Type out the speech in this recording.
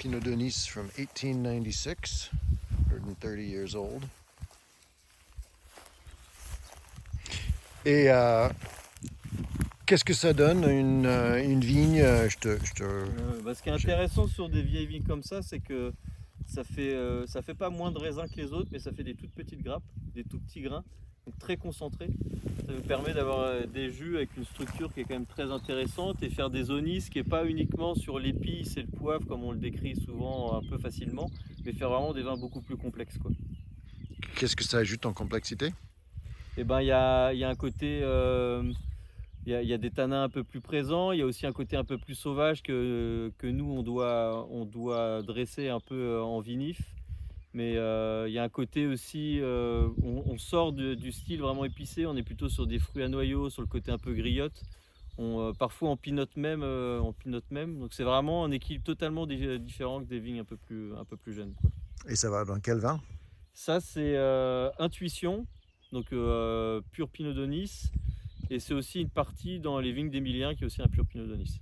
Pinot de Nice from 1896, 130 years old. Et qu'est-ce que ça donne une vigne? Ce qui est intéressant sur des vieilles vignes comme ça, c'est que ça fait pas moins de raisins que les autres, mais ça fait des toutes petites grappes, des tout petits grains, donc très concentrés. Ça nous permet d'avoir des jus avec une structure qui est quand même très intéressante et faire des onis qui n'est pas uniquement sur l'épice et le poivre comme on le décrit souvent un peu facilement, mais faire vraiment des vins beaucoup plus complexes, quoi. Qu'est-ce que ça ajoute en complexité? Et ben il y a un côté, il y a des tanins un peu plus présents, il y a aussi un côté un peu plus sauvage que nous on doit dresser un peu en vinif. Mais il y a un côté aussi, on sort du style vraiment épicé, on est plutôt sur des fruits à noyaux, sur le côté un peu griotte. Parfois on pinote même, donc c'est vraiment un équilibre totalement différent que des vignes un peu plus jeunes, quoi. Et ça va dans quel vin? Ça c'est, Intuition, donc pur Pinot de Nice, et c'est aussi une partie dans les vignes d'Emilien qui est aussi un pur Pinot de Nice.